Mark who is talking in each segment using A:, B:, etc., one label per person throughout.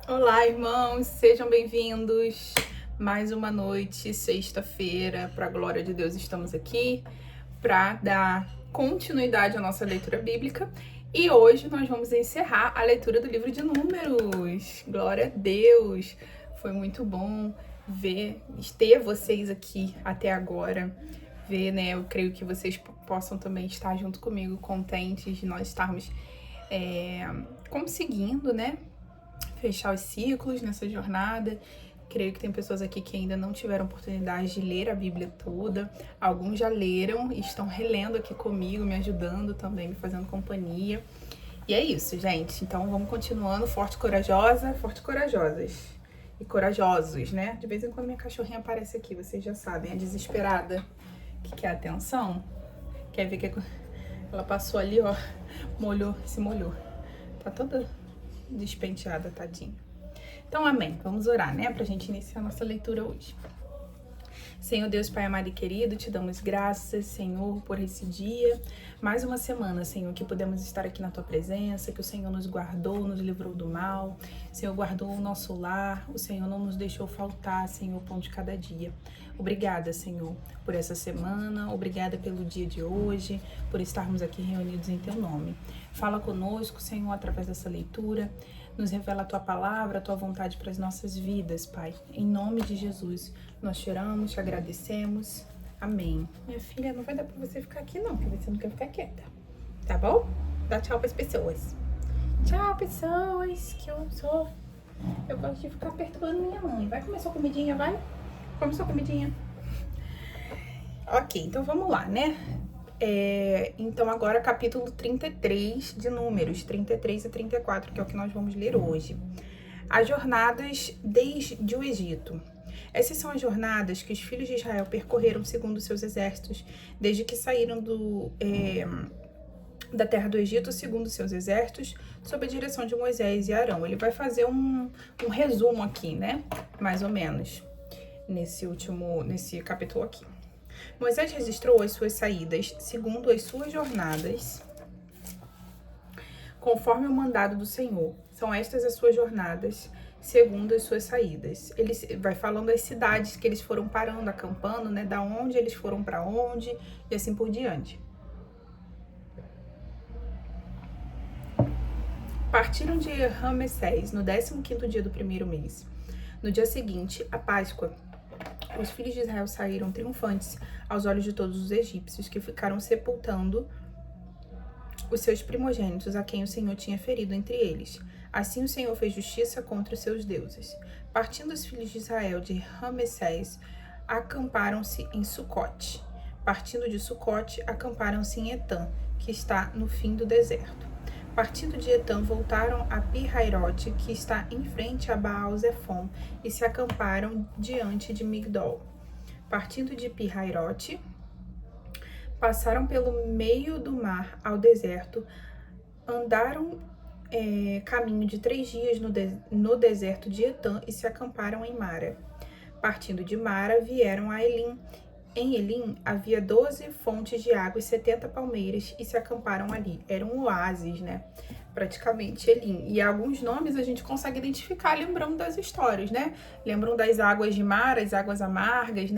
A: Olá, irmãos, sejam bem-vindos. Mais uma noite, sexta-feira, para a glória de Deus, estamos aqui para dar continuidade à nossa leitura bíblica. E hoje nós vamos encerrar a leitura do livro de Números. Glória a Deus! Foi muito bom ter vocês aqui até agora. Eu creio que vocês possam também estar junto comigo, contentes de nós estarmos conseguindo, fechar os ciclos nessa jornada. Creio que tem pessoas aqui que ainda não tiveram oportunidade de ler a Bíblia toda. Alguns já leram e estão relendo aqui comigo, me ajudando também, me fazendo companhia. E é isso, gente. Então vamos continuando. Forte e corajosa, forte e corajosas. E corajosos, né? De vez em quando minha cachorrinha aparece aqui, vocês já sabem, é desesperada. Que quer atenção? Quer ver que ela passou ali, ó, se molhou. Tá toda despenteada, tadinha. Então, amém. Vamos orar, pra gente iniciar a nossa leitura hoje. Senhor Deus, Pai amado e querido, te damos graças, Senhor, por esse dia. Mais uma semana, Senhor, que podemos estar aqui na Tua presença, que o Senhor nos guardou, nos livrou do mal. Senhor, guardou o nosso lar. O Senhor não nos deixou faltar, Senhor, o pão de cada dia. Obrigada, Senhor, por essa semana. Obrigada pelo dia de hoje, por estarmos aqui reunidos em Teu nome. Fala conosco, Senhor, através dessa leitura. Nos revela a Tua palavra, a Tua vontade para as nossas vidas, Pai. Em nome de Jesus, nós choramos, te agradecemos. Amém. Minha filha, não vai dar para você ficar aqui não, porque você não quer ficar quieta. Tá bom? Dá tchau para as pessoas. Tchau, pessoas, que eu gosto de ficar perturbando minha mãe. Vai comer sua comidinha, vai? Come sua comidinha. Ok, então vamos lá, Então agora capítulo 33 de Números, 33 e 34, que é o que nós vamos ler hoje. As jornadas desde o Egito. Essas são as jornadas que os filhos de Israel percorreram segundo seus exércitos, desde que saíram da terra do Egito, segundo seus exércitos, sob a direção de Moisés e Arão. Ele vai fazer um resumo aqui, mais ou menos, nesse capítulo aqui. Moisés registrou as suas saídas segundo as suas jornadas, conforme o mandado do Senhor. São estas as suas jornadas, segundo as suas saídas. Ele vai falando as cidades que eles foram parando, acampando, da onde eles foram para onde, e assim por diante. Partiram de Ramessés no 15º dia do primeiro mês. No dia seguinte, a Páscoa, os filhos de Israel saíram triunfantes aos olhos de todos os egípcios, que ficaram sepultando os seus primogênitos, a quem o Senhor tinha ferido entre eles. Assim o Senhor fez justiça contra os seus deuses. Partindo os filhos de Israel de Ramessés, acamparam-se em Sucote. Partindo de Sucote, acamparam-se em Etã, que está no fim do deserto. Partindo de Etã, voltaram a Pi-Hairote, que está em frente a Baal-Zefon, e se acamparam diante de Migdol. Partindo de Pi-Hairote, passaram pelo meio do mar ao deserto, andaram caminho de 3 dias no deserto de Etã e se acamparam em Mara. Partindo de Mara, vieram a Elim. Em Elim havia 12 fontes de água e 70 palmeiras e se acamparam ali. Era um oásis, praticamente Elim. E alguns nomes a gente consegue identificar lembrando das histórias, Lembram das águas de Mara, as águas amargas,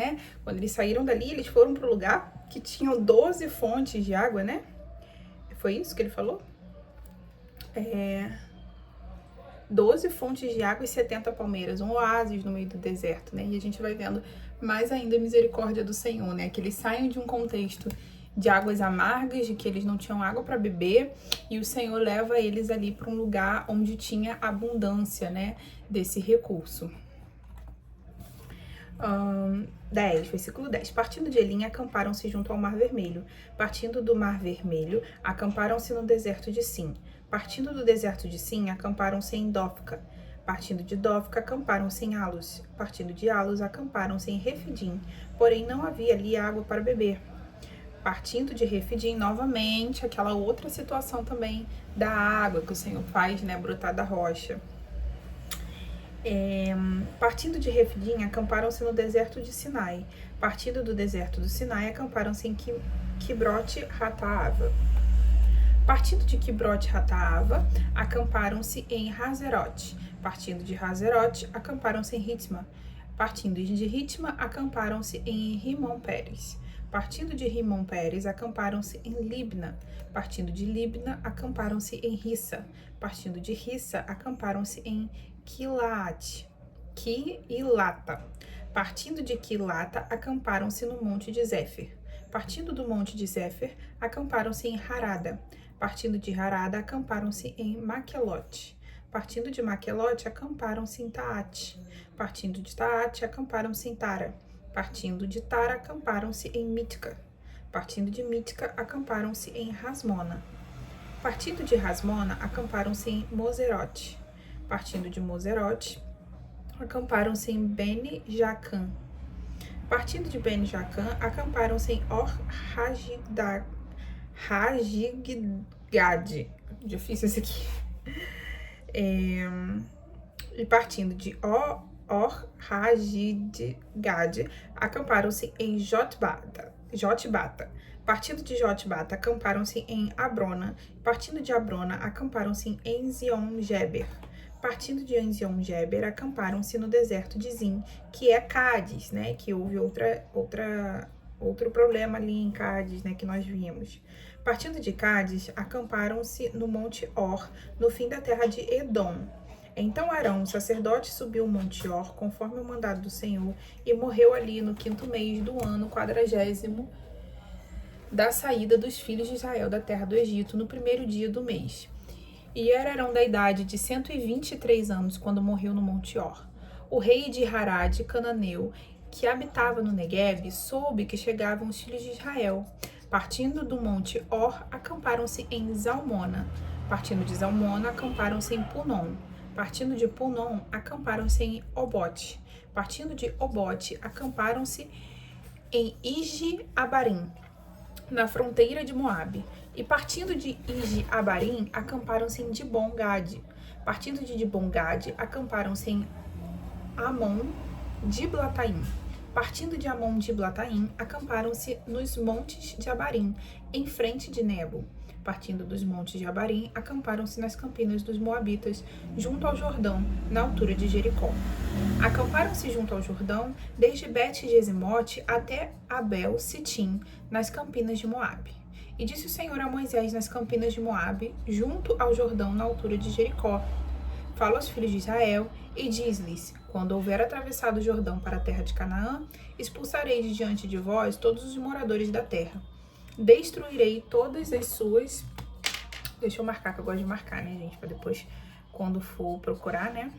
A: Quando eles saíram dali, eles foram para o lugar que tinham 12 fontes de água, Foi isso que ele falou? 12 fontes de água e 70 palmeiras, um oásis no meio do deserto, E a gente vai vendo mais ainda a misericórdia do Senhor, Que eles saiam de um contexto de águas amargas, de que eles não tinham água para beber, e o Senhor leva eles ali para um lugar onde tinha abundância, desse recurso. 10, versículo 10. Partindo de Elim, acamparam-se junto ao Mar Vermelho. Partindo do Mar Vermelho, acamparam-se no deserto de Sim. Partindo do deserto de Sim, acamparam-se em Dófica. Partindo de Dófica, acamparam-se em Alos. Partindo de Alos, acamparam-se em Refidim. Porém, não havia ali água para beber. Partindo de Refidim, novamente, aquela outra situação também da água que o Senhor faz, brotar da rocha. Partindo de Refidim, acamparam-se no deserto de Sinai. Partindo do deserto do Sinai, acamparam-se em Quibrote Hataava. Partindo de Quibrote Hataava, acamparam-se em Hazerote. Partindo de Hazerote, acamparam-se em Ritma. Partindo de Ritma, acamparam-se em Rimon-Pérez. Partindo de Rimon-Pérez, acamparam-se em Libna. Partindo de Libna, acamparam-se em Rissa. Partindo de Rissa, acamparam-se em Quilate. Partindo de Quilata, acamparam-se no monte de Zéfer. Partindo do monte de Zéfer, acamparam-se em Harada. Partindo de Harada, acamparam-se em Maquelote. Partindo de Maquelote, acamparam-se em Taate. Partindo de Taate, acamparam-se em Tara. Partindo de Tara, acamparam-se em Mítica. Partindo de Mítica, acamparam-se em Rasmona. Partindo de Rasmona, acamparam-se em Moserote. Partindo de Moserote, acamparam-se em Bene-Jacã. Partindo de Bene-Jacã, acamparam-se em Or-Hagidgad. Difícil esse aqui. E partindo de Or-Hagidgad, acamparam-se em Jotbata. Partindo de Jotbata, acamparam-se em Abrona. Partindo de Abrona, acamparam-se em Ezion-Geber. Partindo de Ezion-Geber, acamparam-se no deserto de Zin, que é Cádiz, né? Que houve outro problema ali em Cádiz, né? Que nós vimos. Partindo de Cádiz, acamparam-se no Monte Or, no fim da terra de Edom. Então Arão, o sacerdote, subiu o Monte Or, conforme o mandado do Senhor, e morreu ali no 5º mês do ano 40º da saída dos filhos de Israel da terra do Egito, no 1º dia do mês. E era Arão da idade de 123 anos quando morreu no Monte Or. O rei de Harad, cananeu, que habitava no Negueb, soube que chegavam os filhos de Israel. Partindo do Monte Or, acamparam-se em Zalmona. Partindo de Zalmona, acamparam-se em Punon. Partindo de Punon, acamparam-se em Obote. Partindo de Obote, acamparam-se em Iji-Abarim, na fronteira de Moabe. E partindo de Iji-Abarim, acamparam-se em Dibon-Gad. Partindo de Dibon-Gad, acamparam-se em Amon-Diblataim. Partindo de Amon-Diblataim, acamparam-se nos montes de Abarim, em frente de Nebo. Partindo dos montes de Abarim, acamparam-se nas campinas dos Moabitas, junto ao Jordão, na altura de Jericó. Acamparam-se junto ao Jordão, desde Bet-Gesimote até Abel-Sitim, nas campinas de Moabe. E disse o Senhor a Moisés nas campinas de Moabe, junto ao Jordão, na altura de Jericó: Fala aos filhos de Israel e diz-lhes: Quando houver atravessado o Jordão para a terra de Canaã, expulsarei de diante de vós todos os moradores da terra. Destruirei todas as suas... Deixa eu marcar, que eu gosto de marcar, né, gente? Para depois, quando for procurar, né?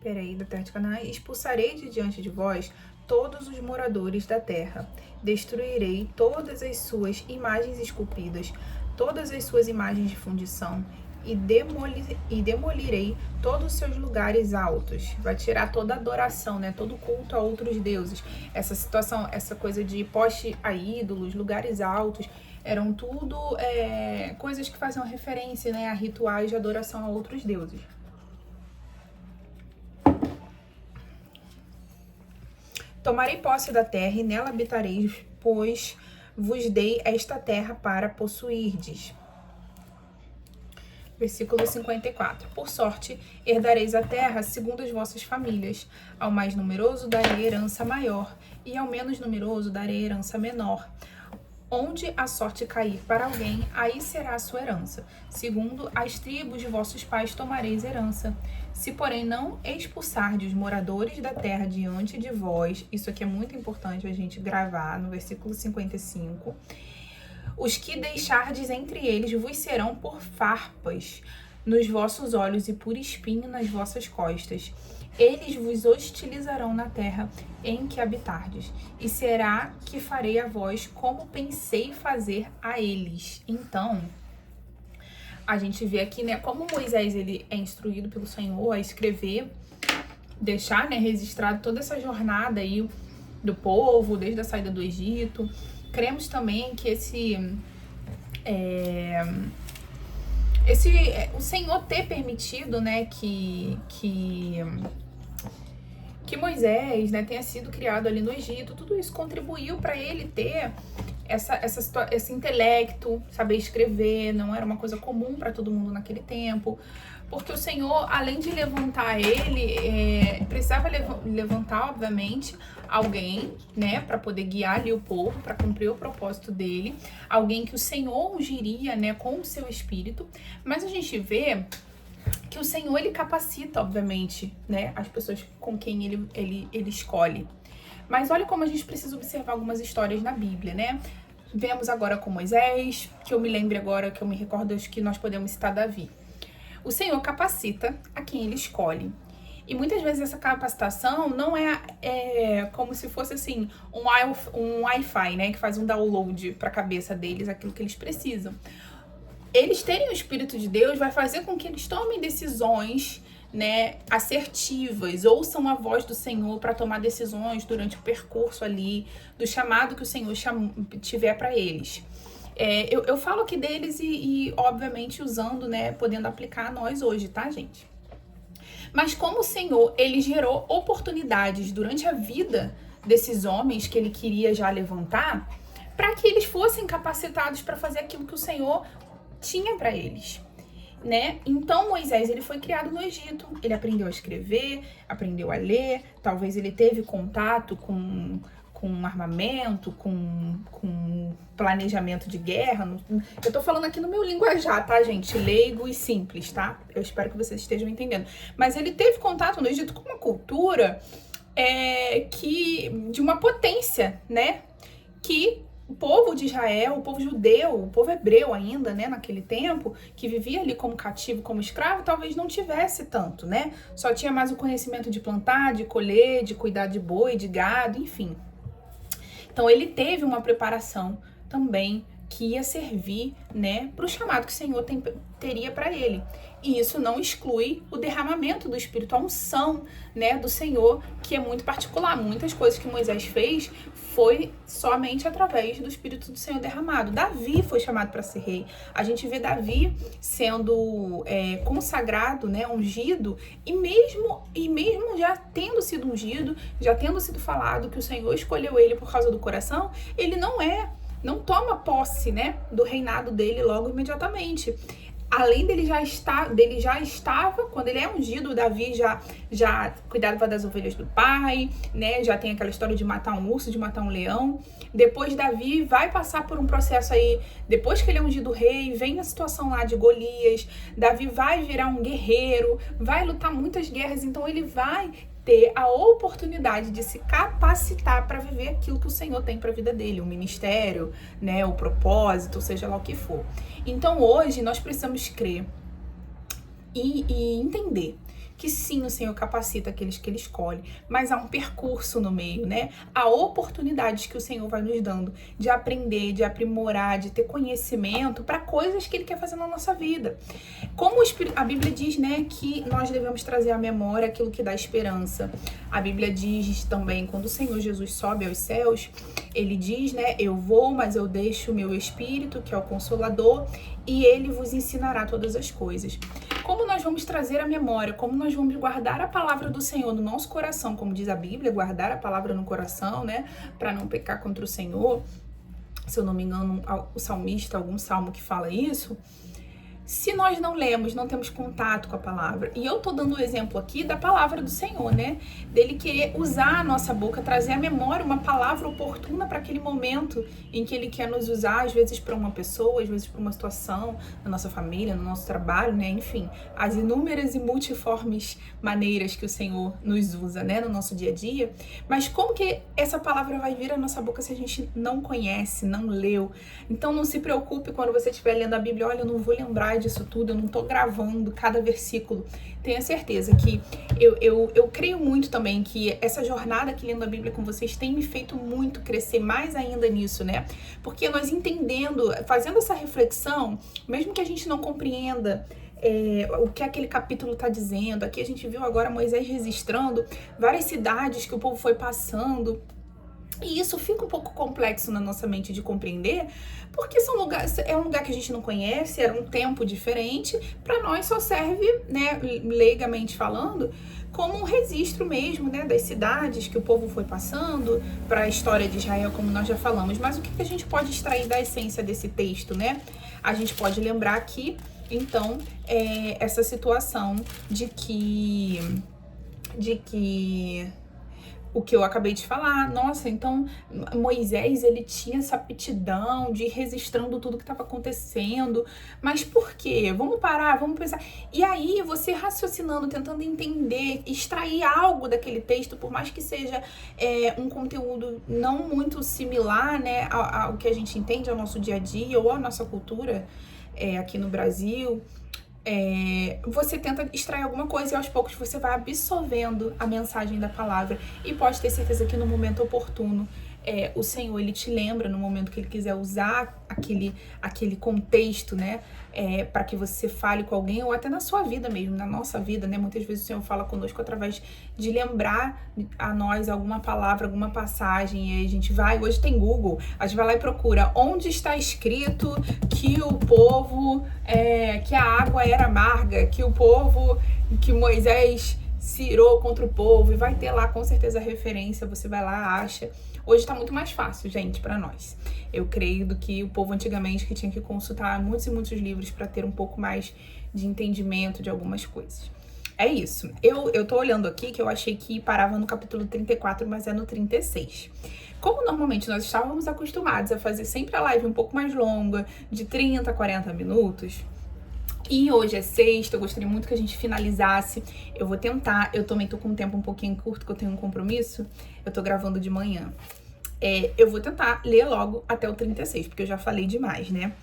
A: Peraí, da terra de Canaã. Expulsarei de diante de vós todos os moradores da terra. Destruirei todas as suas imagens esculpidas, todas as suas imagens de fundição, e demolirei todos os seus lugares altos. Vai tirar toda adoração, né? Todo culto a outros deuses. Essa situação, essa coisa de poste a ídolos, lugares altos, eram tudo coisas que faziam referência, né, a rituais de adoração a outros deuses. Tomarei posse da terra e nela habitareis, pois vos dei esta terra para possuirdes. Versículo 54. Por sorte, herdareis a terra segundo as vossas famílias. Ao mais numeroso darei herança maior, e ao menos numeroso darei herança menor. Onde a sorte cair para alguém, aí será a sua herança. Segundo as tribos de vossos pais tomareis herança. Se, porém, não expulsardes os moradores da terra diante de vós, isso aqui é muito importante a gente gravar no versículo 55, os que deixardes entre eles vos serão por farpas nos vossos olhos e por espinho nas vossas costas. Eles vos hostilizarão na terra em que habitardes, e será que farei a vós como pensei fazer a eles. Então, a gente vê aqui, né, como Moisés ele é instruído pelo Senhor a escrever, deixar, né, registrado toda essa jornada aí do povo, desde a saída do Egito. Cremos também que o Senhor ter permitido, né, que Moisés, né, tenha sido criado ali no Egito, tudo isso contribuiu para ele ter esse intelecto, saber escrever, não era uma coisa comum para todo mundo naquele tempo. Porque o Senhor, além de levantar ele, precisava levantar, obviamente, alguém, né, para poder guiar ali o povo, para cumprir o propósito dele, alguém que o Senhor ungiria, né, com o seu espírito. Mas a gente vê que o Senhor, ele capacita, obviamente, né, as pessoas com quem ele escolhe. Mas olha como a gente precisa observar algumas histórias na Bíblia, né? Vemos agora com Moisés, que eu me lembre agora, que eu me recordo, acho que nós podemos citar Davi. O Senhor capacita a quem ele escolhe. E muitas vezes essa capacitação não é como se fosse assim, um Wi-Fi, né? Que faz um download para a cabeça deles, aquilo que eles precisam. Eles terem o Espírito de Deus vai fazer com que eles tomem decisões, né, assertivas, ouçam a voz do Senhor para tomar decisões durante o percurso ali, do chamado que o Senhor tiver para eles. Eu falo aqui deles e obviamente usando, né, podendo aplicar a nós hoje, tá, gente? Mas como o Senhor, ele gerou oportunidades durante a vida desses homens que ele queria já levantar, para que eles fossem capacitados para fazer aquilo que o Senhor tinha para eles, né? Então Moisés, ele foi criado no Egito, ele aprendeu a escrever, aprendeu a ler, talvez ele teve contato com armamento, com planejamento de guerra. Eu tô falando aqui no meu linguajar, tá, gente? Leigo e simples, tá? Eu espero que vocês estejam entendendo. Mas ele teve contato no Egito com uma cultura de uma potência, né? Que o povo de Israel, o povo judeu, o povo hebreu ainda, né, naquele tempo, que vivia ali como cativo, como escravo, talvez não tivesse tanto, né? Só tinha mais o conhecimento de plantar, de colher, de cuidar de boi, de gado, enfim. Então ele teve uma preparação também que ia servir, né, para o chamado que o Senhor teria para ele. E isso não exclui o derramamento do Espírito, a unção, né, do Senhor, que é muito particular. Muitas coisas que Moisés fez foi somente através do Espírito do Senhor derramado. Davi foi chamado para ser rei. A gente vê Davi sendo consagrado, né, ungido, e mesmo já tendo sido ungido, já tendo sido falado que o Senhor escolheu ele por causa do coração, ele não toma posse, né, do reinado dele logo imediatamente. Além dele já estava, quando ele é ungido, Davi já cuidava das ovelhas do pai, né? Já tem aquela história de matar um urso, de matar um leão. Depois Davi vai passar por um processo aí, depois que ele é ungido rei, vem a situação lá de Golias, Davi vai virar um guerreiro, vai lutar muitas guerras, então ele vai ter a oportunidade de se capacitar para viver aquilo que o Senhor tem para a vida dele, o ministério, né, o propósito, seja lá o que for. Então hoje nós precisamos crer e entender que sim, o Senhor capacita aqueles que ele escolhe, mas há um percurso no meio, né? Há oportunidades que o Senhor vai nos dando de aprender, de aprimorar, de ter conhecimento para coisas que ele quer fazer na nossa vida. Como a Bíblia diz, né, que nós devemos trazer à memória aquilo que dá esperança. A Bíblia diz também, quando o Senhor Jesus sobe aos céus, ele diz, né, eu vou, mas eu deixo o meu Espírito, que é o Consolador, e ele vos ensinará todas as coisas. Como nós vamos trazer à memória, como nós vamos guardar a palavra do Senhor no nosso coração, como diz a Bíblia, guardar a palavra no coração, né, para não pecar contra o Senhor. Se eu não me engano, o salmista, algum salmo que fala isso. Se nós não lemos, não temos contato com a palavra, e eu tô dando o exemplo aqui da palavra do Senhor, né? Dele querer usar a nossa boca, trazer à memória uma palavra oportuna para aquele momento em que ele quer nos usar, às vezes para uma pessoa, às vezes para uma situação, na nossa família, no nosso trabalho, né? Enfim, as inúmeras e multiformes maneiras que o Senhor nos usa, né? No nosso dia a dia. Mas como que essa palavra vai vir à nossa boca se a gente não conhece, não leu? Então não se preocupe quando você estiver lendo a Bíblia, olha, eu não vou lembrar disso tudo, eu não tô gravando cada versículo. Tenha certeza que eu creio muito também que essa jornada aqui lendo a Bíblia com vocês tem me feito muito crescer mais ainda nisso, né? Porque nós entendendo, fazendo essa reflexão, mesmo que a gente não compreenda o que aquele capítulo está dizendo, aqui a gente viu agora Moisés registrando várias cidades que o povo foi passando, E isso fica um pouco complexo na nossa mente de compreender, porque é um lugar que a gente não conhece, era um tempo diferente, para nós só serve, né, leigamente falando, como um registro mesmo, né, das cidades que o povo foi passando, para a história de Israel, como nós já falamos. Mas o que a gente pode extrair da essência desse texto, né? A gente pode lembrar aqui, então, essa situação de que o que eu acabei de falar, nossa, então Moisés, ele tinha essa aptidão de ir registrando tudo que estava acontecendo, mas por quê? Vamos parar, vamos pensar. E aí, você raciocinando, tentando entender, extrair algo daquele texto, por mais que seja um conteúdo não muito similar, né, ao que a gente entende, ao nosso dia a dia ou à nossa cultura aqui no Brasil, você tenta extrair alguma coisa e aos poucos você vai absorvendo a mensagem da palavra, e pode ter certeza que no momento oportuno o Senhor, ele te lembra no momento que ele quiser usar aquele contexto, né, para que você fale com alguém, ou até na sua vida mesmo, na nossa vida, né, muitas vezes o Senhor fala conosco através de lembrar a nós alguma palavra, alguma passagem, e aí a gente vai, hoje tem Google, a gente vai lá e procura onde está escrito que o povo, que a água era amarga, que Moisés se irou contra o povo, e vai ter lá com certeza a referência, você vai lá, acha. Hoje tá muito mais fácil, gente, para nós. Eu creio do que o povo antigamente, que tinha que consultar muitos e muitos livros para ter um pouco mais de entendimento de algumas coisas. É isso. Eu tô olhando aqui, que eu achei que parava no capítulo 34, mas é no 36. Como normalmente nós estávamos acostumados a fazer sempre a live um pouco mais longa, de 30 a 40 minutos, e hoje é sexta, eu gostaria muito que a gente finalizasse. Eu vou tentar, eu também tô com um tempo um pouquinho curto, que eu tenho um compromisso. Eu tô gravando de manhã. Eu vou tentar ler logo até o 36, porque eu já falei demais, né?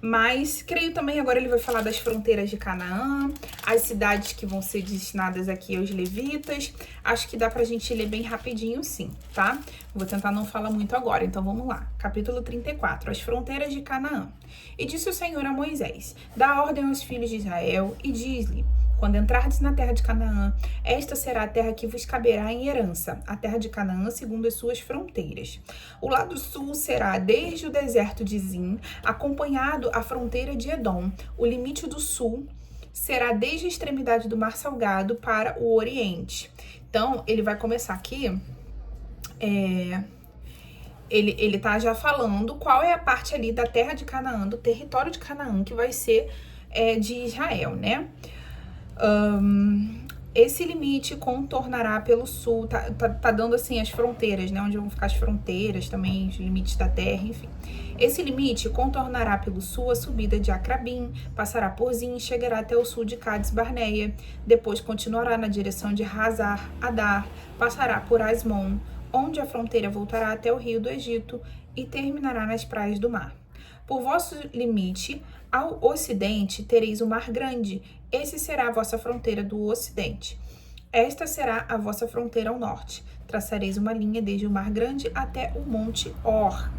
A: Mas creio também, agora ele vai falar das fronteiras de Canaã, as cidades que vão ser destinadas aqui aos levitas. Acho que dá pra gente ler bem rapidinho sim, tá? Vou tentar não falar muito agora, então vamos lá. Capítulo 34, as fronteiras de Canaã. E disse o Senhor a Moisés: dá ordem aos filhos de Israel e diz-lhe: quando entrardes na terra de Canaã, esta será a terra que vos caberá em herança, a terra de Canaã segundo as suas fronteiras. O lado sul será desde o deserto de Zin, acompanhado a fronteira de Edom. O limite do sul será desde a extremidade do Mar Salgado para o oriente. Então, ele vai começar aqui, ele tá já falando qual é a parte ali da terra de Canaã, do território de Canaã, que vai ser de Israel, né? Esse limite contornará pelo sul, tá dando assim as fronteiras, né, onde vão ficar as fronteiras também, os limites da terra, enfim. Esse limite contornará pelo sul a subida de Acrabim, passará por Zin e chegará até o sul de Cades Barneia, depois continuará na direção de Hazar Adar, passará por Asmon, onde a fronteira voltará até o rio do Egito e terminará nas praias do mar. Por vosso limite, ao ocidente, tereis o Mar Grande. Esse será a vossa fronteira do ocidente. Esta será a vossa fronteira ao norte. Traçareis uma linha desde o Mar Grande até o Monte Or.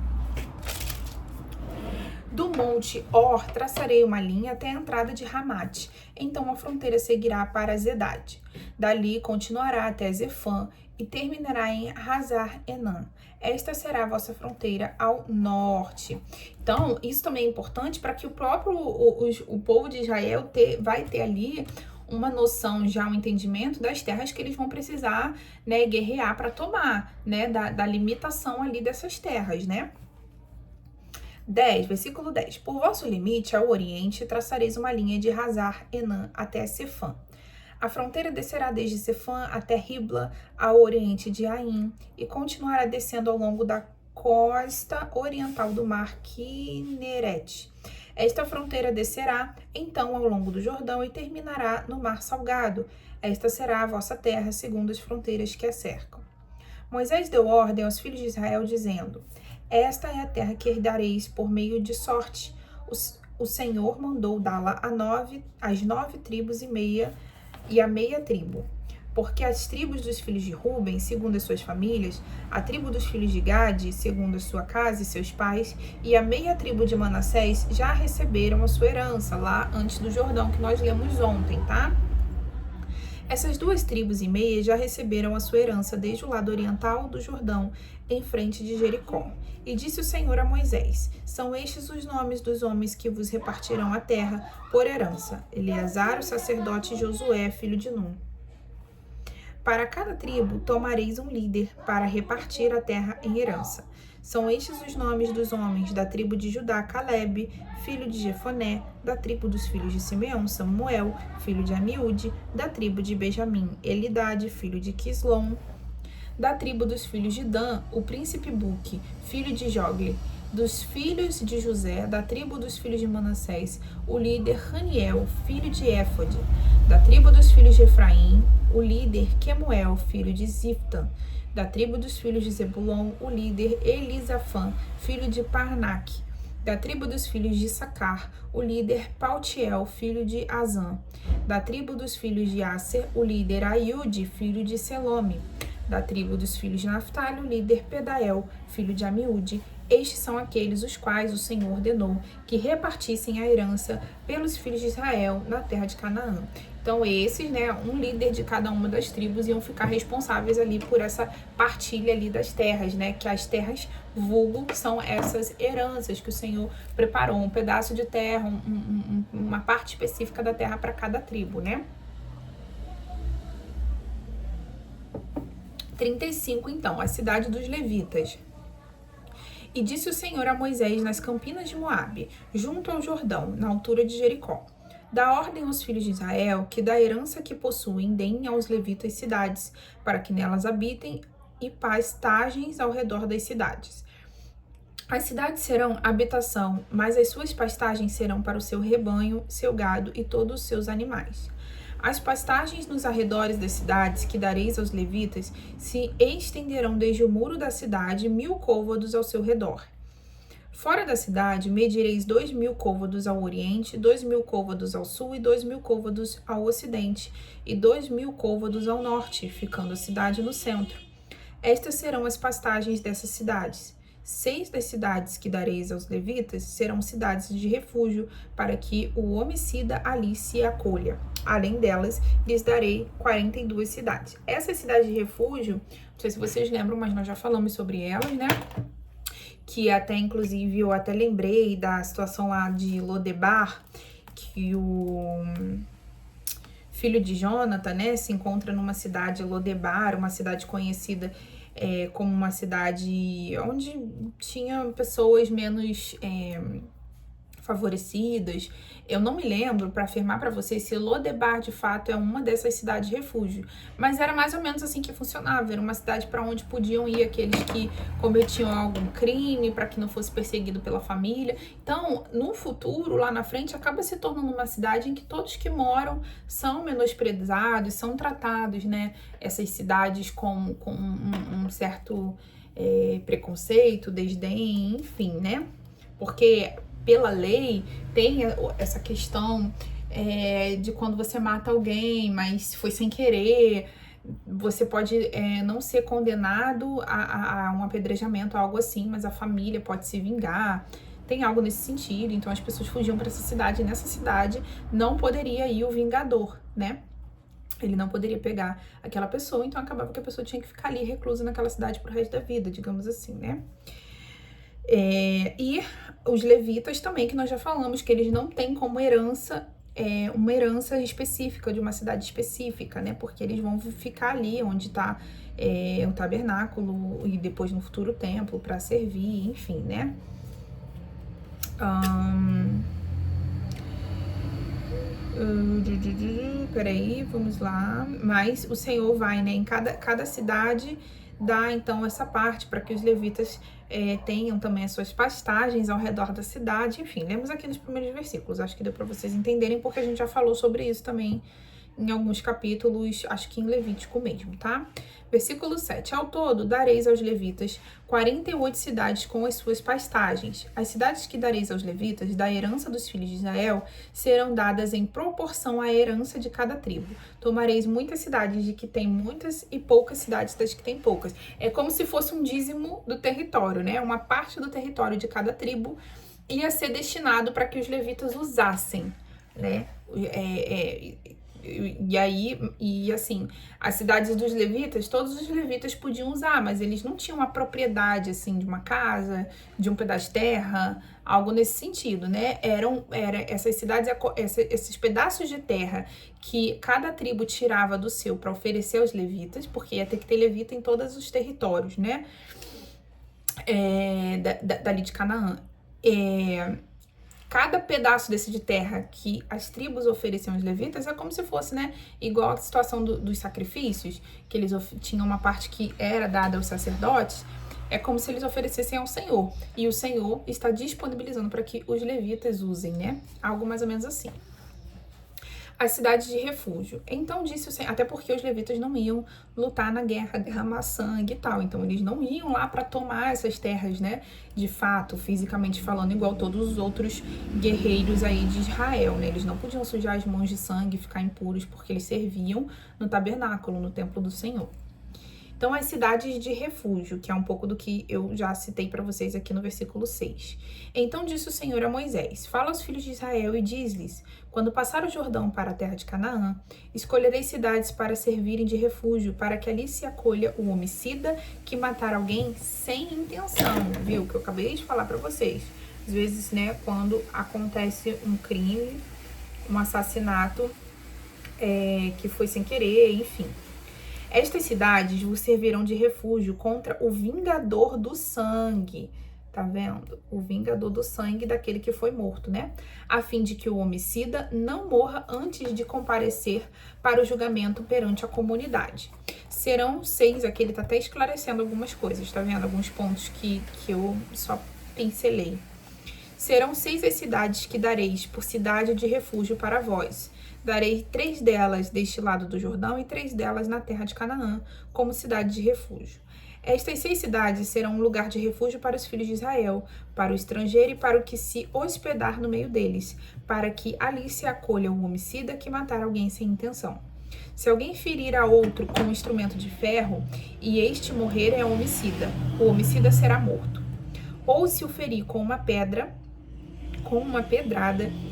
A: Do Monte Or, traçarei uma linha até a entrada de Ramate. Então a fronteira seguirá para Zedade. Dali continuará até Zefã e terminará em Hazar Enan. Esta será a vossa fronteira ao norte. Então, isso também é importante para que o povo de Israel vai ter ali uma noção, já um entendimento das terras que eles vão precisar, né, guerrear para tomar, né, da limitação ali dessas terras, né? 10, versículo 10. Por vosso limite ao oriente, traçareis uma linha de Hazar Enan até Sefã. A fronteira descerá desde Sefã até Ribla, ao oriente de Aim, e continuará descendo ao longo da costa oriental do mar Quinerete. Esta fronteira descerá, então, ao longo do Jordão e terminará no Mar Salgado. Esta será a vossa terra, segundo as fronteiras que a cercam. Moisés deu ordem aos filhos de Israel, dizendo: esta é a terra que herdareis por meio de sorte. O Senhor mandou dá-la às 9 tribos e a meia tribo, porque as tribos dos filhos de Ruben, segundo as suas famílias, a tribo dos filhos de Gade, segundo a sua casa e seus pais, e a meia tribo de Manassés já receberam a sua herança lá antes do Jordão, que nós lemos ontem, tá? Essas 2,5 tribos já receberam a sua herança desde o lado oriental do Jordão, em frente de Jericó. E disse o Senhor a Moisés: são estes os nomes dos homens que vos repartirão a terra por herança: Eleazar, o sacerdote, e Josué, filho de Num. Para cada tribo tomareis um líder para repartir a terra em herança. São estes os nomes dos homens da tribo de Judá: Calebe, filho de Jefoné; da tribo dos filhos de Simeão, Samuel, filho de Amiúde; da tribo de Benjamim, Elidade, filho de Quislom; da tribo dos filhos de Dan, o príncipe Buque, filho de Jogli; dos filhos de José, da tribo dos filhos de Manassés, o líder Haniel, filho de Éfode; da tribo dos filhos de Efraim, o líder Quemuel, filho de Ziftan; da tribo dos filhos de Zebulon, o líder Elisafã, filho de Parnaque; da tribo dos filhos de Issacar, o líder Paltiel, filho de Azan; da tribo dos filhos de Asser, o líder Aiude, filho de Selome; da tribo dos filhos de Naftali, o líder Pedael, filho de Amiúde. Estes são aqueles os quais o Senhor ordenou que repartissem a herança pelos filhos de Israel na terra de Canaã. Então esses, né, um líder de cada uma das tribos iam ficar responsáveis ali por essa partilha ali das terras, né, que as terras vulgo são essas heranças que o Senhor preparou, um pedaço de terra, uma parte específica da terra para cada tribo, né. 35, então, a cidade dos levitas. E disse o Senhor a Moisés nas campinas de Moabe, junto ao Jordão, na altura de Jericó: dá ordem aos filhos de Israel que da herança que possuem deem aos levitas cidades, para que nelas habitem, e pastagens ao redor das cidades. As cidades serão habitação, mas as suas pastagens serão para o seu rebanho, seu gado e todos os seus animais. As pastagens nos arredores das cidades que dareis aos levitas se estenderão desde o muro da cidade 1.000 côvados ao seu redor. Fora da cidade, medireis 2.000 côvados ao oriente, 2.000 côvados ao sul e 2.000 côvados ao ocidente, e 2.000 côvados ao norte, ficando a cidade no centro. Estas serão as pastagens dessas cidades. 6 das cidades que dareis aos levitas serão cidades de refúgio, para que o homicida ali se acolha. Além delas, lhes darei 42 cidades. Essas cidades de refúgio, não sei se vocês lembram, mas nós já falamos sobre elas, né? Que até, inclusive, eu até lembrei da situação lá de Lodebar, que o filho de Jonathan, né, se encontra numa cidade, Lodebar, uma cidade conhecida como uma cidade onde tinha pessoas menos favorecidas. Eu não me lembro para afirmar para vocês se Lodebar de fato é uma dessas cidades de refúgio, mas era mais ou menos assim que funcionava. Era uma cidade para onde podiam ir aqueles que cometiam algum crime, para que não fosse perseguido pela família. Então, no futuro, lá na frente, acaba se tornando uma cidade em que todos que moram são menosprezados, são tratados, né? Essas cidades com um certo preconceito, desdém, enfim, né? Porque pela lei, tem essa questão de quando você mata alguém, mas foi sem querer, você pode não ser condenado a um apedrejamento, algo assim, mas a família pode se vingar. Tem algo nesse sentido, então as pessoas fugiam para essa cidade, e nessa cidade não poderia ir o vingador, né? Ele não poderia pegar aquela pessoa, então acabava que a pessoa tinha que ficar ali reclusa naquela cidade pro resto da vida, digamos assim, né? E os levitas também, que nós já falamos, que eles não têm como herança uma herança específica, de uma cidade específica, né? Porque eles vão ficar ali onde está o tabernáculo e depois no futuro templo para servir, enfim, né? Peraí, vamos lá. Mas o Senhor vai, né? Em cada cidade dá então essa parte para que os levitas tenham também as suas pastagens ao redor da cidade. Enfim, lemos aqui nos primeiros versículos. Acho que deu para vocês entenderem, porque a gente já falou sobre isso também em alguns capítulos, acho que em Levítico mesmo, tá? Versículo 7. Ao todo, dareis aos levitas 48 cidades com as suas pastagens. As cidades que dareis aos levitas, da herança dos filhos de Israel, serão dadas em proporção à herança de cada tribo. Tomareis muitas cidades de que tem muitas e poucas cidades das que tem poucas. É como se fosse um dízimo do território, né? Uma parte do território de cada tribo ia ser destinado para que os levitas usassem, né? E assim, as cidades dos levitas, todos os levitas podiam usar, mas eles não tinham a propriedade, assim, de uma casa, de um pedaço de terra, algo nesse sentido, né? Essas cidades, esses pedaços de terra que cada tribo tirava do seu para oferecer aos levitas, porque ia ter que ter levita em todos os territórios, né? Dali de Canaã. Cada pedaço desse de terra que as tribos ofereciam aos levitas é como se fosse, né, igual a situação dos sacrifícios, que eles tinham uma parte que era dada aos sacerdotes, é como se eles oferecessem ao Senhor, e o Senhor está disponibilizando para que os levitas usem, né, algo mais ou menos assim. As cidades de refúgio. Então disse o Senhor, até porque os levitas não iam lutar na guerra, derramar sangue e tal. Então eles não iam lá para tomar essas terras, né? De fato, fisicamente falando, igual todos os outros guerreiros aí de Israel, né? Eles não podiam sujar as mãos de sangue e ficar impuros porque eles serviam no tabernáculo, no templo do Senhor. Então, as cidades de refúgio, que é um pouco do que eu já citei para vocês aqui no versículo 6. Então disse o Senhor a Moisés: fala aos filhos de Israel e diz-lhes: quando passar o Jordão para a terra de Canaã, escolherei cidades para servirem de refúgio, para que ali se acolha o homicida que matar alguém sem intenção. Viu? Que eu acabei de falar para vocês. Às vezes, né, quando acontece um crime, um assassinato que foi sem querer, enfim. Estas cidades vos servirão de refúgio contra o vingador do sangue. Tá vendo? O vingador do sangue daquele que foi morto, né? A fim de que o homicida não morra antes de comparecer para o julgamento perante a comunidade. Serão 6, aqui ele tá até esclarecendo algumas coisas, tá vendo? Alguns pontos que eu só pincelei. Serão 6 as cidades que dareis por cidade de refúgio para vós. Darei 3 delas deste lado do Jordão e 3 delas na terra de Canaã, como cidade de refúgio. Estas 6 cidades serão um lugar de refúgio para os filhos de Israel, para o estrangeiro e para o que se hospedar no meio deles, para que ali se acolha o homicida que matar alguém sem intenção. Se alguém ferir a outro com um instrumento de ferro, e este morrer, é homicida. O homicida será morto. Ou se o ferir com uma pedrada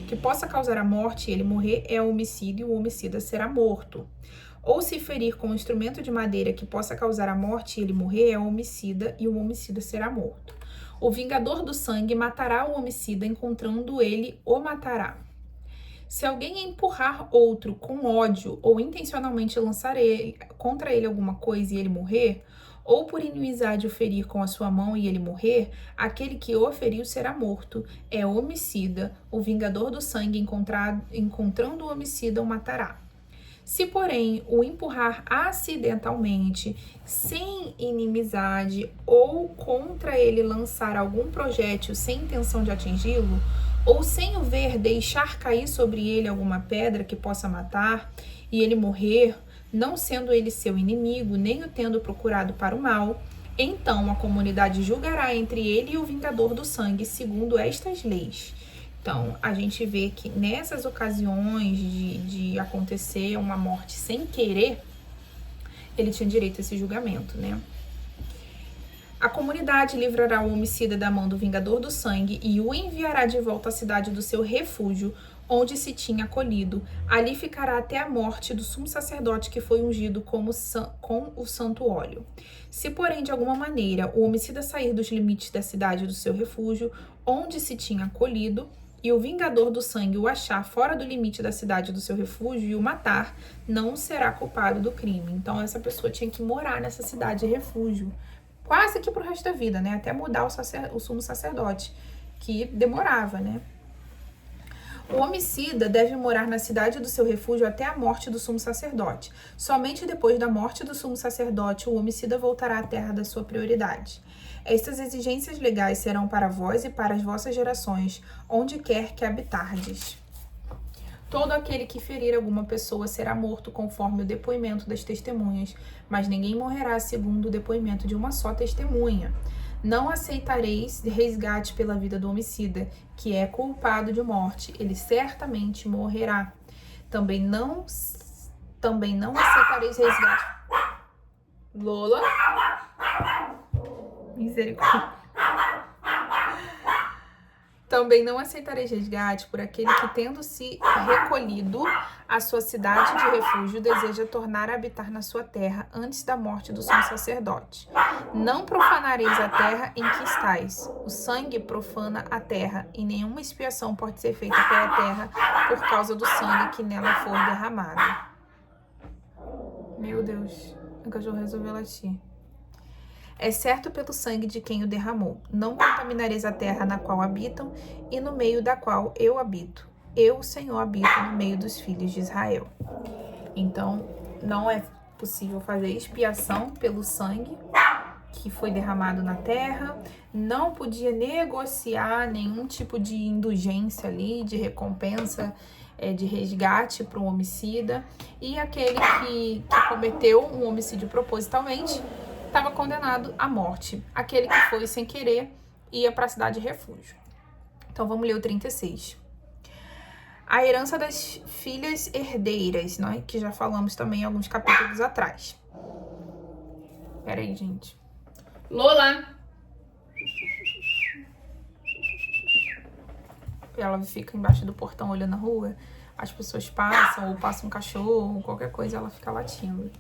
A: que possa causar a morte e ele morrer, é homicídio, e o homicida será morto. Ou se ferir com um instrumento de madeira que possa causar a morte e ele morrer, é homicida, e o homicida será morto. O vingador do sangue matará o homicida, encontrando ele, o matará. Se alguém empurrar outro com ódio ou intencionalmente lançar contra ele alguma coisa e ele morrer, ou por inimizade o ferir com a sua mão e ele morrer, aquele que o feriu será morto, é homicida, o vingador do sangue encontrando o homicida o matará. Se, porém, o empurrar acidentalmente, sem inimizade, ou contra ele lançar algum projétil sem intenção de atingi-lo, ou sem o ver deixar cair sobre ele alguma pedra que possa matar, e ele morrer, não sendo ele seu inimigo, nem o tendo procurado para o mal, então a comunidade julgará entre ele e o vingador do sangue, segundo estas leis. Então, a gente vê que nessas ocasiões de acontecer uma morte sem querer, ele tinha direito a esse julgamento, né? A comunidade livrará o homicida da mão do vingador do sangue e o enviará de volta à cidade do seu refúgio, onde se tinha acolhido. Ali ficará até a morte do sumo sacerdote que foi ungido com o santo óleo. Se, porém, de alguma maneira, o homicida sair dos limites da cidade do seu refúgio, onde se tinha acolhido, e o vingador do sangue o achar fora do limite da cidade do seu refúgio e o matar, não será culpado do crime. Então, essa pessoa tinha que morar nessa cidade de refúgio, quase que pro resto da vida, né? Até mudar o sumo sacerdote, que demorava, né? O homicida deve morar na cidade do seu refúgio até a morte do sumo sacerdote. Somente depois da morte do sumo sacerdote, o homicida voltará à terra da sua prioridade. Estas exigências legais serão para vós e para as vossas gerações, onde quer que habitardes. Todo aquele que ferir alguma pessoa será morto conforme o depoimento das testemunhas, mas ninguém morrerá segundo o depoimento de uma só testemunha. Não aceitareis resgate pela vida do homicida, que é culpado de morte, ele certamente morrerá. Também não aceitareis resgate. Lola? Misericórdia. Também não aceitareis resgate por aquele que, tendo se recolhido à sua cidade de refúgio, deseja tornar a habitar na sua terra antes da morte do sumo sacerdote. Não profanareis a terra em que estáis. O sangue profana a terra, e nenhuma expiação pode ser feita pela terra por causa do sangue que nela for derramado. Meu Deus, o cachorro resolveu latir. Exceto pelo sangue de quem o derramou. Não contaminareis a terra na qual habitam e no meio da qual eu habito. Eu, o Senhor, habito no meio dos filhos de Israel. Então, não é possível fazer expiação pelo sangue que foi derramado na terra. Não podia negociar nenhum tipo de indulgência ali, de recompensa, de resgate para um homicida. E aquele que cometeu um homicídio propositalmente estava condenado à morte. Aquele que foi sem querer ia para a cidade de refúgio. Então vamos ler o 36. A herança das filhas herdeiras, né? Que já falamos também em alguns capítulos atrás. Pera aí, gente. Lola! Ela fica embaixo do portão olhando a rua. As pessoas passam, ou passa um cachorro, qualquer coisa, ela fica latindo.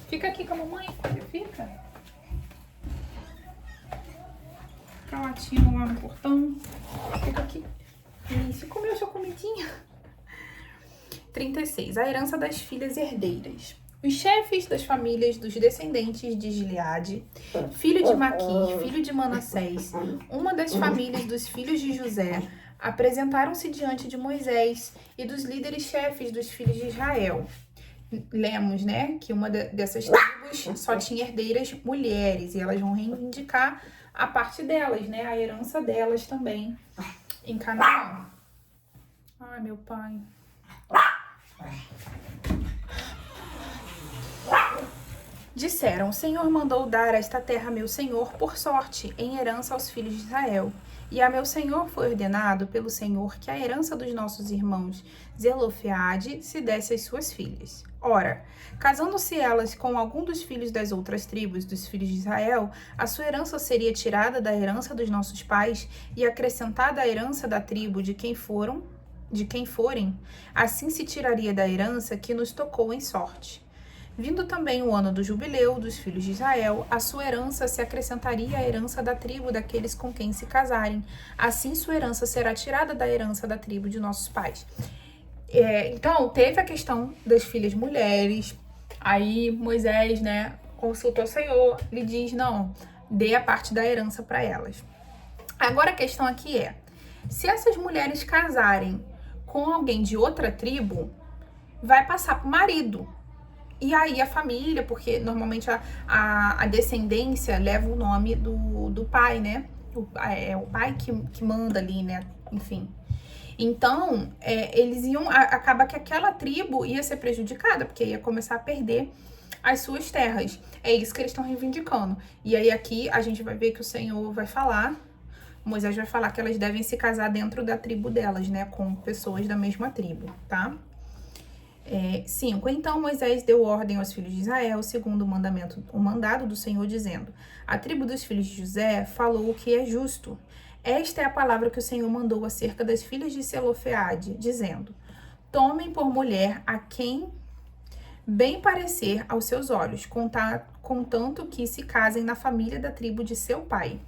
A: Fica aqui com a mamãe, fica. Fica latindo lá no portão. Fica aqui. Isso, comeu sua comidinha. 36. A herança das filhas herdeiras. Os chefes das famílias dos descendentes de Gileade, filho de Maquir, filho de Manassés, uma das famílias dos filhos de José, apresentaram-se diante de Moisés e dos líderes chefes dos filhos de Israel. Lemos, né, que uma dessas tribos só tinha herdeiras mulheres, e elas vão reivindicar a parte delas, né, a herança delas também em Canaã. Ai, meu pai. Disseram: o Senhor mandou dar esta terra a meu senhor por sorte, em herança aos filhos de Israel. E a meu senhor foi ordenado pelo Senhor que a herança dos nossos irmãos Zelofeade se desse às suas filhas. Ora, casando-se elas com algum dos filhos das outras tribos dos filhos de Israel, a sua herança seria tirada da herança dos nossos pais e acrescentada à herança da tribo de quem forem, assim se tiraria da herança que nos tocou em sorte. Vindo também o ano do jubileu dos filhos de Israel, a sua herança se acrescentaria à herança da tribo daqueles com quem se casarem. Assim sua herança será tirada da herança da tribo de nossos pais. Então, teve a questão das filhas mulheres. Aí Moisés, né, consultou o Senhor, lhe diz: não, dê a parte da herança para elas. Agora a questão aqui é: se essas mulheres casarem com alguém de outra tribo, vai passar para o marido. E aí a família, porque normalmente a descendência leva o nome do pai, né? É o pai que manda ali, né? Enfim. Então, eles iam... Acaba que aquela tribo ia ser prejudicada, porque ia começar a perder as suas terras. É isso que eles estão reivindicando. E aí aqui a gente vai ver que o Senhor vai falar... Moisés vai falar que elas devem se casar dentro da tribo delas, né? Com pessoas da mesma tribo, tá? 5. Então Moisés deu ordem aos filhos de Israel, segundo o mandado do Senhor, dizendo: a tribo dos filhos de José falou o que é justo. Esta é a palavra que o Senhor mandou acerca das filhas de Zelofeade, dizendo: tomem por mulher a quem bem parecer aos seus olhos, contanto que se casem na família da tribo de seu pai.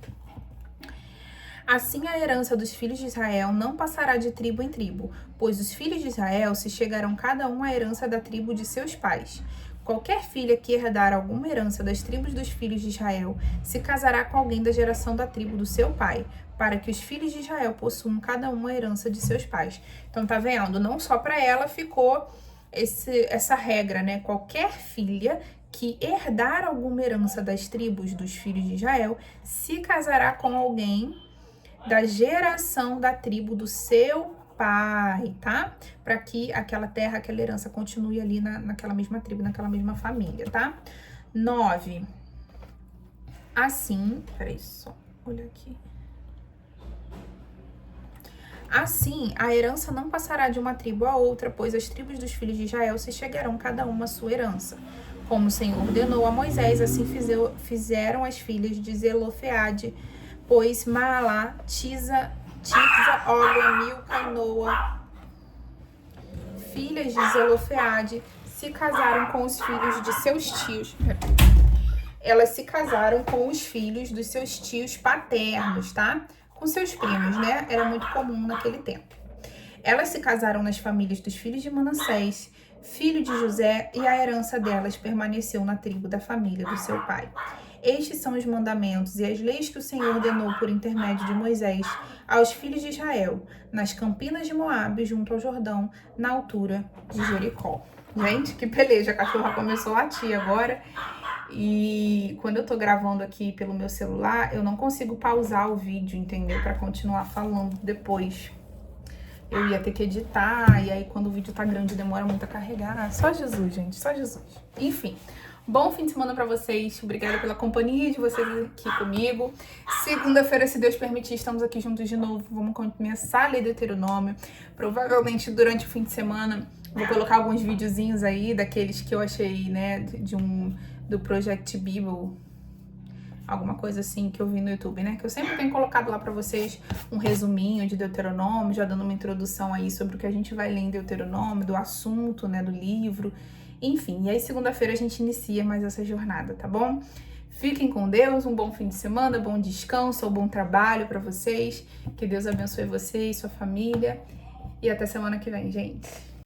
A: Assim a herança dos filhos de Israel não passará de tribo em tribo, pois os filhos de Israel se chegarão cada um à herança da tribo de seus pais. Qualquer filha que herdar alguma herança das tribos dos filhos de Israel se casará com alguém da geração da tribo do seu pai, para que os filhos de Israel possuam cada um a herança de seus pais. Então tá vendo? Não só para ela ficou essa regra, né? Qualquer filha que herdar alguma herança das tribos dos filhos de Israel se casará com alguém da geração da tribo do seu pai, tá? Para que aquela terra, aquela herança continue ali naquela mesma tribo, naquela mesma família, tá? 9. Assim, peraí só, olha aqui. Assim, a herança não passará de uma tribo a outra, pois as tribos dos filhos de Israel se chegarão cada uma à sua herança. Como o Senhor ordenou a Moisés, assim fizeram as filhas de Zelofeade, pois Maalá, Tifsa, Ólia, Milca e Noa, filhas de Zelofeade, se casaram com os filhos de seus tios. Elas se casaram com os filhos dos seus tios paternos, tá? Com seus primos, né? Era muito comum naquele tempo. Elas se casaram nas famílias dos filhos de Manassés, filho de José, e a herança delas permaneceu na tribo da família do seu pai. Estes são os mandamentos e as leis que o Senhor ordenou por intermédio de Moisés aos filhos de Israel, nas campinas de Moabe, junto ao Jordão, na altura de Jericó. Gente, que peleja, a cachorra começou a latir agora. E quando eu tô gravando aqui pelo meu celular, eu não consigo pausar o vídeo, entendeu? Pra continuar falando depois. Eu ia ter que editar, e aí quando o vídeo tá grande demora muito a carregar. Só Jesus, gente, só Jesus. Enfim, bom fim de semana pra vocês. Obrigada pela companhia de vocês aqui comigo. Segunda-feira, se Deus permitir, estamos aqui juntos de novo. Vamos começar a ler Deuteronômio. Provavelmente durante o fim de semana vou colocar alguns videozinhos aí daqueles que eu achei, né, do Project Bible, alguma coisa assim que eu vi no YouTube, né? Que eu sempre tenho colocado lá pra vocês um resuminho de Deuteronômio, já dando uma introdução aí sobre o que a gente vai ler em Deuteronômio, do assunto, né, do livro, enfim. E aí segunda-feira a gente inicia mais essa jornada, tá bom? Fiquem com Deus, um bom fim de semana, bom descanso, um bom trabalho pra vocês. Que Deus abençoe vocês, sua família. E até semana que vem, gente.